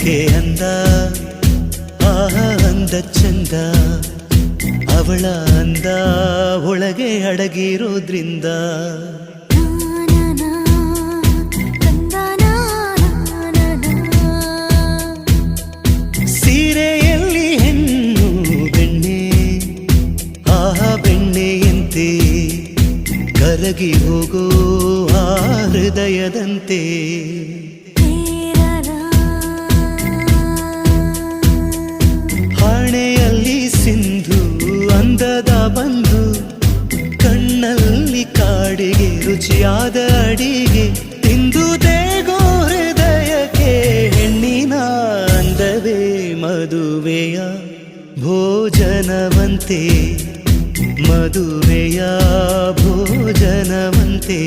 ಅದಕ್ಕೆ ಅಂದ ಆಹ ಅಂದ ಚಂದ ಅವಳ ಅಂದ ಒಳಗೆ ಅಡಗಿರೋದ್ರಿಂದ ಸೀರೆಯಲ್ಲಿ ಹೆಣ್ಣು ಬೆಣ್ಣೆ ಆಹ ಬೆಣ್ಣೆಯಂತೆ ಕರಗಿ ಹೋಗೋ ಆ ಹೃದಯದಂತೆ ಹಣೆಯಲ್ಲಿ ಸಿಂಧು ಅಂದದ ಬಂದು ಕಣ್ಣಲ್ಲಿ ಕಾಡಿಗೆ ರುಚಿಯಾದ ಅಡಿಗೆ ತಿಂದು ದೇಗೋ ಹೃದಯಕ್ಕೆ ಹೆಣ್ಣಿನ ಅಂದವೇ ಮದುವೆಯ ಭೋಜನವಂತೆ ಮದುವೆಯ ಭೋಜನವಂತೆ